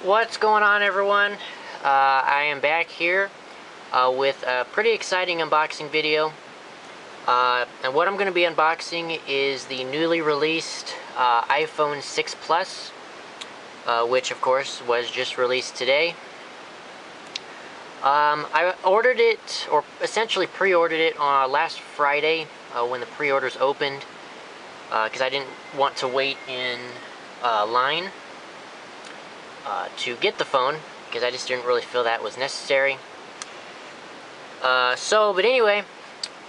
What's going on, everyone? I am back here with a pretty exciting unboxing video. And what I'm going to be unboxing is the newly released iPhone 6 Plus, which of course was just released today. I ordered it, or essentially pre-ordered it on last Friday when the pre-orders opened, because I didn't want to wait in line to get the phone, because I just didn't really feel that was necessary. But anyway,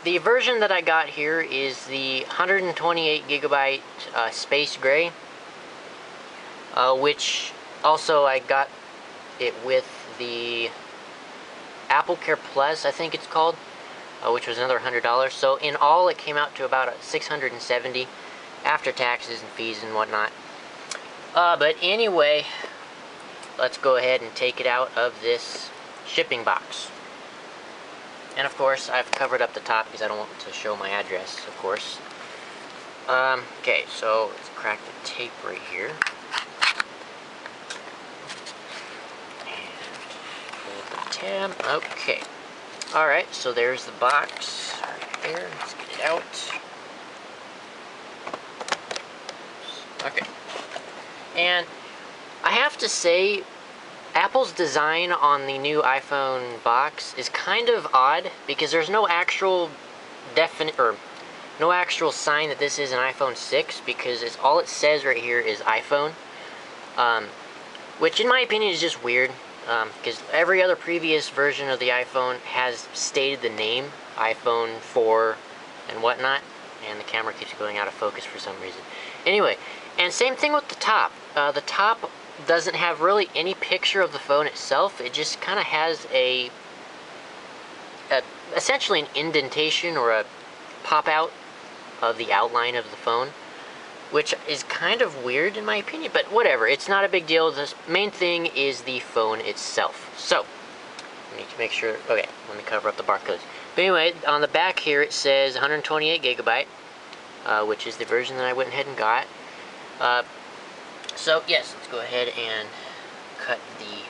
the version that I got here is the 128 gigabyte Space Gray, which also I got it with the Apple Care Plus, I think it's called, which was another $100. So in all, it came out to about $670 after taxes and fees and whatnot. But anyway, let's go ahead and take it out of this shipping box. And of course, I've covered up the top because I don't want to show my address, of course. Okay, so let's crack the tape right here. And pull the tab. Okay. Alright, so there's the box right there. Let's get it out. Okay. And I have to say, Apple's design on the new iPhone box is kind of odd, because there's no actual no actual sign that this is an iPhone 6, because all it says right here is iPhone, which in my opinion is just weird, because every other previous version of the iPhone has stated the name iPhone 4 and whatnot, and the camera keeps going out of focus for some reason. Anyway, and same thing with the top. The top doesn't have really any picture of the phone itself. It just kind of has essentially an indentation or a pop out of the outline of the phone, which is kind of weird in my opinion, but whatever, it's not a big deal. The main thing is the phone itself. So I need to make sure, okay, let me cover up the barcodes. But anyway, on the back here it says 128 gigabyte, which is the version that I went ahead and got. So yes, let's go ahead and cut the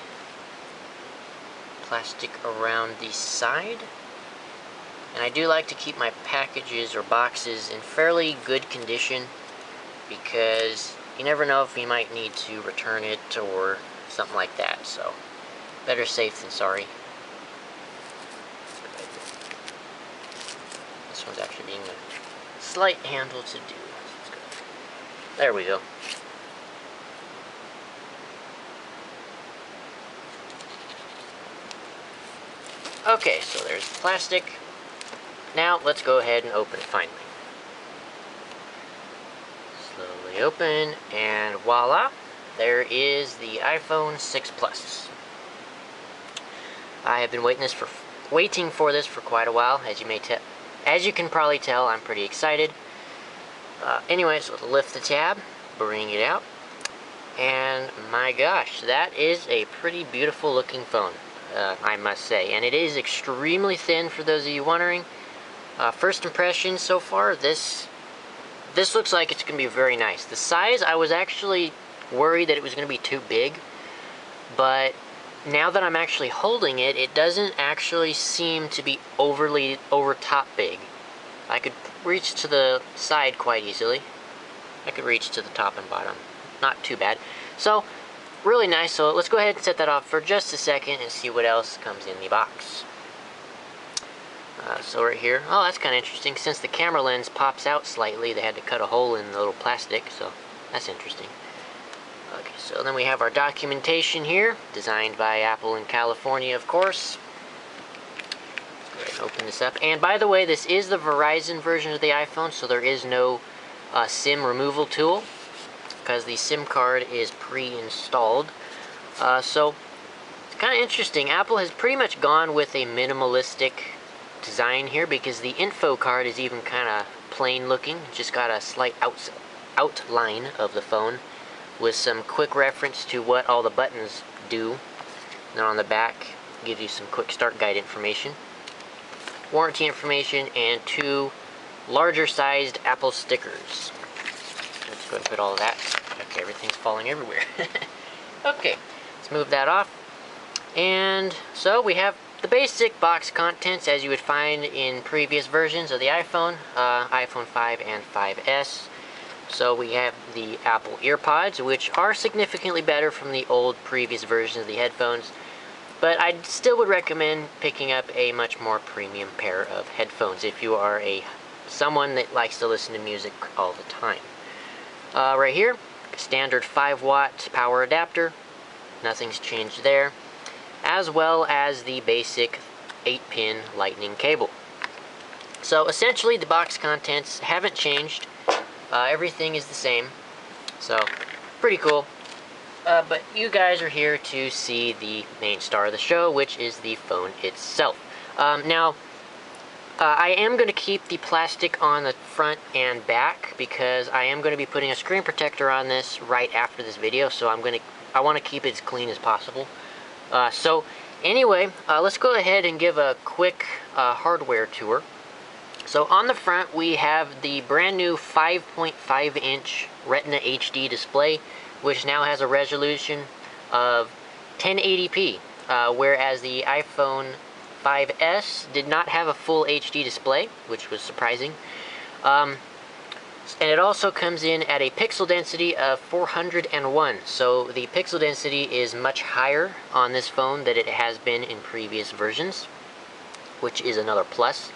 plastic around the side. And I do like to keep my packages or boxes in fairly good condition, because you never know if you might need to return it or something like that. So better safe than sorry. This one's actually being a slight handle to do. There we go. Okay, so there's the plastic. Now let's go ahead and open it finally. Slowly open, and voila, there is the iPhone 6 Plus. I have been waiting for this for quite a while. As you can probably tell, I'm pretty excited. Anyway, so let's lift the tab, bring it out, and my gosh, that is a pretty beautiful looking phone. I must say, and it is extremely thin for those of you wondering. First impression so far, this looks like it's going to be very nice. The size, I was actually worried that it was going to be too big, but now that I'm actually holding it, it doesn't actually seem to be over top big. I could reach to the side quite easily. I could reach to the top and bottom. Not too bad. So really nice. So let's go ahead and set that off for just a second and see what else comes in the box. So right here, oh, that's kind of interesting. Since the camera lens pops out slightly, they had to cut a hole in the little plastic, so that's interesting. Okay, so then we have our documentation here, designed by Apple in California, of course. Let's go ahead and open this up. And by the way, this is the Verizon version of the iPhone, so there is no SIM removal tool, because the SIM card is pre-installed. So it's kind of interesting. Apple has pretty much gone with a minimalistic design here, because the info card is even kind of plain looking. Just got a slight outline of the phone with some quick reference to what all the buttons do. And then on the back gives you some quick start guide information, warranty information, and 2 larger sized Apple stickers. Let's go and put all of that. Okay, everything's falling everywhere. Okay, let's move that off. And so we have the basic box contents as you would find in previous versions of the iPhone, iPhone 5 and 5S. So we have the Apple EarPods, which are significantly better from the old previous versions of the headphones, but I still would recommend picking up a much more premium pair of headphones if you are someone that likes to listen to music all the time. Right here, standard 5-watt power adapter, nothing's changed there, as well as the basic 8-pin lightning cable. So essentially the box contents haven't changed. Everything is the same, so pretty cool. But you guys are here to see the main star of the show, which is the phone itself. Now, I am going to keep the plastic on the front and back because I am going to be putting a screen protector on this right after this video, so I want to keep it as clean as possible. So anyway, let's go ahead and give a quick hardware tour. So on the front we have the brand new 5.5-inch Retina HD display, which now has a resolution of 1080p, whereas the iPhone 5S did not have a full HD display, which was surprising. And it also comes in at a pixel density of 401, so the pixel density is much higher on this phone than it has been in previous versions, which is another plus.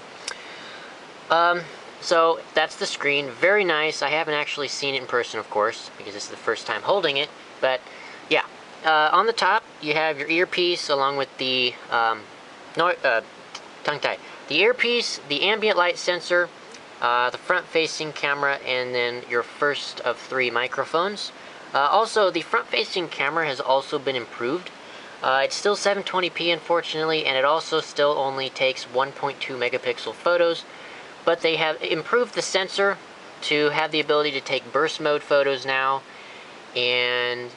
So that's the screen. Very nice. I haven't actually seen it in person, of course, because this is the first time holding it. But yeah, on the top you have your earpiece along with the tongue-tie. The earpiece, the ambient light sensor, the front-facing camera, and then your first of 3 microphones. Also, the front-facing camera has also been improved. It's still 720p, unfortunately, and it also still only takes 1.2 megapixel photos. But they have improved the sensor to have the ability to take burst mode photos now, and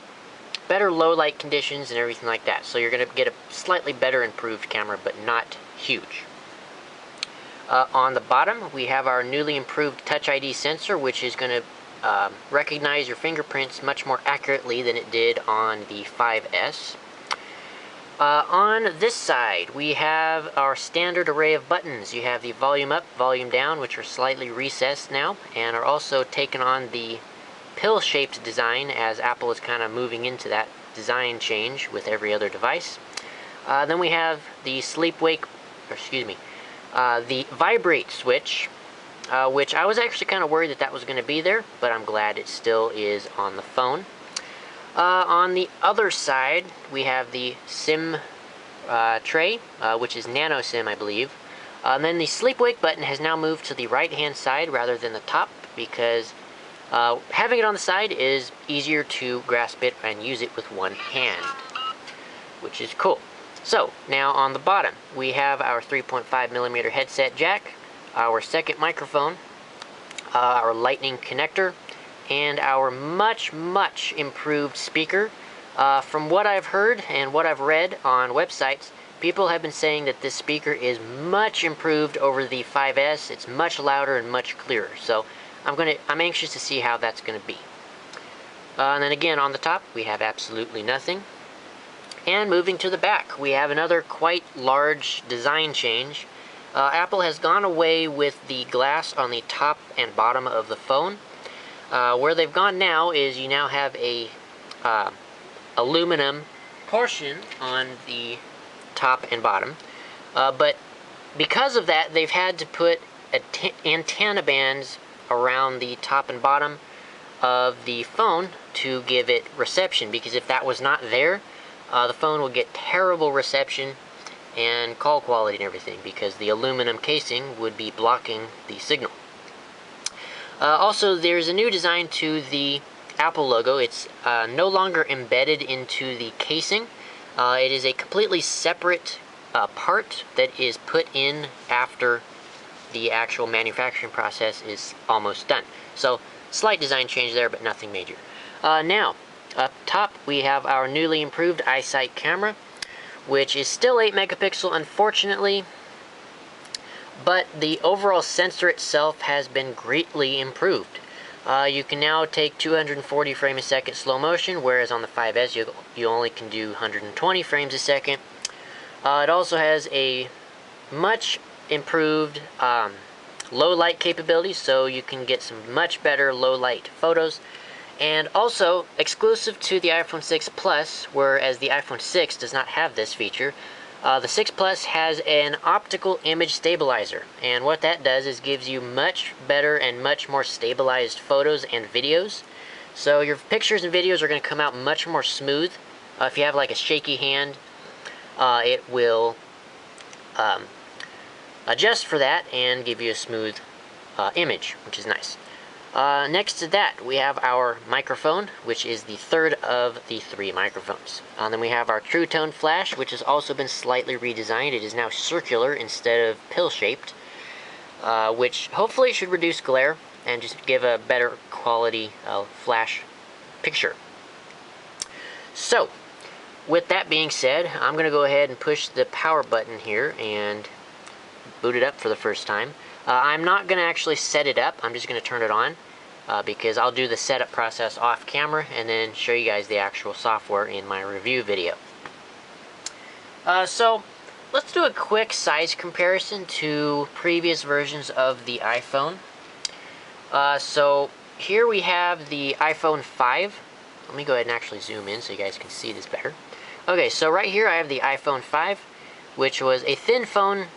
better low light conditions and everything like that. So you're going to get a slightly better improved camera, but not huge. On the bottom, we have our newly improved Touch ID sensor, which is going to recognize your fingerprints much more accurately than it did on the 5S. On this side, we have our standard array of buttons. You have the volume up, volume down, which are slightly recessed now, and are also taken on the pill-shaped design as Apple is kind of moving into that design change with every other device. Then we have the the vibrate switch, which I was actually kind of worried that was going to be there, but I'm glad it still is on the phone. On the other side, we have the SIM tray, which is Nano SIM, I believe. And then the sleep-wake button has now moved to the right-hand side rather than the top, because having it on the side is easier to grasp it and use it with one hand, which is cool. So, now on the bottom, we have our 3.5mm headset jack, our second microphone, our lightning connector, and our much improved speaker. From what I've heard and what I've read on websites, people have been saying that this speaker is much improved over the 5S. It's much louder and much clearer. So I'm anxious to see how that's gonna be. And then again on the top we have absolutely nothing. And moving to the back, we have another quite large design change. Apple has gone away with the glass on the top and bottom of the phone. Where they've gone now is you now have a aluminum portion on the top and bottom, but because of that they've had to put antenna bands around the top and bottom of the phone to give it reception, because if that was not there, the phone will get terrible reception and call quality and everything, because the aluminum casing would be blocking the signal. Also, there's a new design to the Apple logo. It's no longer embedded into the casing. It is a completely separate part that is put in after the actual manufacturing process is almost done. So, slight design change there, but nothing major. Now, up top, we have our newly improved iSight camera, which is still 8 megapixel, unfortunately. But the overall sensor itself has been greatly improved. You can now take 240 frames a second slow motion, whereas on the 5S you only can do 120 frames a second. It also has a much improved low light capability, so you can get some much better low light photos. And also exclusive to the iPhone 6 Plus, whereas the iPhone 6 does not have this feature, the 6 Plus has an optical image stabilizer, and what that does is gives you much better and much more stabilized photos and videos. So your pictures and videos are going to come out much more smooth. If you have like a shaky hand, it will adjust for that and give you a smooth image, which is nice. Next to that, we have our microphone, which is the third of the 3 microphones. Then we have our True Tone flash, which has also been slightly redesigned. It is now circular instead of pill-shaped, which hopefully should reduce glare and just give a better quality flash picture. So, with that being said, I'm going to go ahead and push the power button here and boot it up for the first time. I'm not going to actually set it up, I'm just going to turn it on because I'll do the setup process off camera and then show you guys the actual software in my review video. So let's do a quick size comparison to previous versions of the iPhone. So here we have the iPhone 5. Let me go ahead and actually zoom in so you guys can see this better. Okay, so right here I have the iPhone 5, which was a thin phone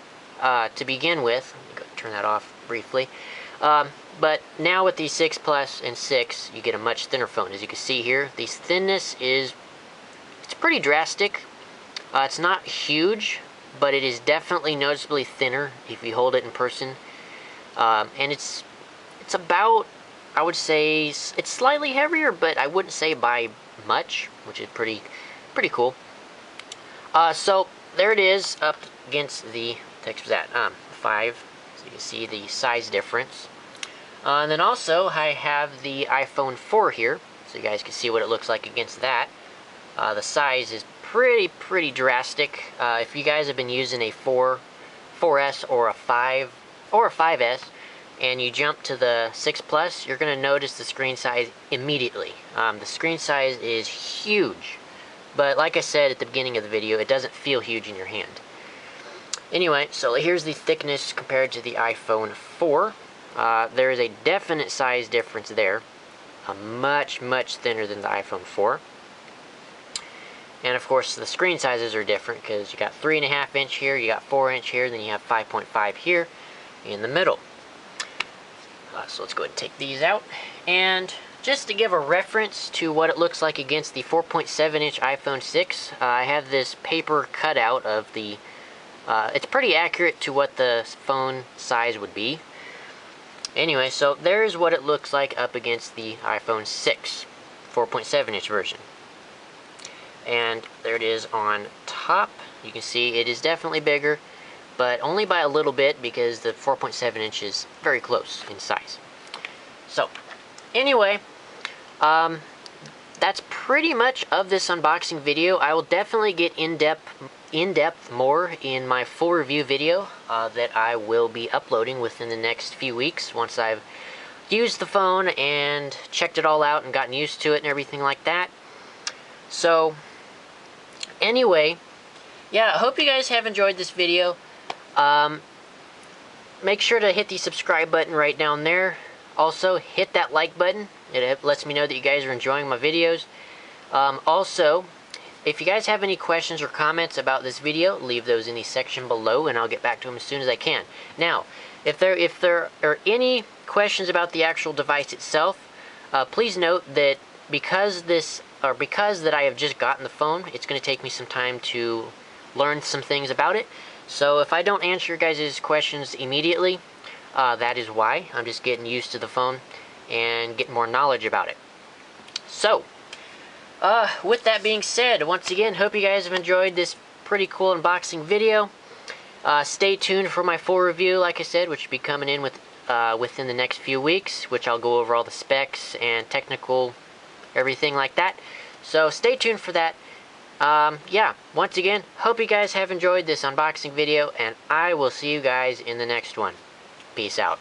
to begin with. Let me go turn that off briefly. But now with the 6 Plus and 6, you get a much thinner phone. As you can see here, the thinness it's pretty drastic. It's not huge, but it is definitely noticeably thinner if you hold it in person. And it's about, I would say, it's slightly heavier, but I wouldn't say by much, which is pretty cool. So there it is up against the text was that 5, so you can see the size difference. And then also I have the iPhone 4 here, so you guys can see what it looks like against that. The size is pretty drastic. If you guys have been using a 4S or a 5 or a 5S and you jump to the 6 Plus, you're going to notice the screen size immediately. The screen size is huge, but like I said at the beginning of the video, it doesn't feel huge in your hand. Anyway, so here's the thickness compared to the iPhone 4. There is a definite size difference there. Much thinner than the iPhone 4. And of course the screen sizes are different because you got 3.5 inch here, you got 4 inch here, then you have 5.5 here in the middle. So let's go ahead and take these out. And just to give a reference to what it looks like against the 4.7 inch iPhone 6, I have this paper cutout of the it's pretty accurate to what the phone size would be. Anyway, so there's what it looks like up against the iPhone 6 4.7 inch version. And there it is on top. You can see it is definitely bigger, but only by a little bit because the 4.7 inch is very close in size. So, anyway, that's pretty much of this unboxing video. I will definitely get in-depth more in my full review video that I will be uploading within the next few weeks once I've used the phone and checked it all out and gotten used to it and everything like that. So anyway, yeah, I hope you guys have enjoyed this video. Make sure to hit the subscribe button right down there. Also, hit that like button. It lets me know that you guys are enjoying my videos. Also, if you guys have any questions or comments about this video, leave those in the section below and I'll get back to them as soon as I can. Now, if there are any questions about the actual device itself, please note that because that I have just gotten the phone, it's going to take me some time to learn some things about it. So if I don't answer your guys' questions immediately, that is why. I'm just getting used to the phone and getting more knowledge about it. So, with that being said, once again, hope you guys have enjoyed this pretty cool unboxing video. Stay tuned for my full review, like I said, which will be coming in within the next few weeks, which I'll go over all the specs and technical everything like that. So stay tuned for that. Yeah, once again, hope you guys have enjoyed this unboxing video, and I will see you guys in the next one. Peace out.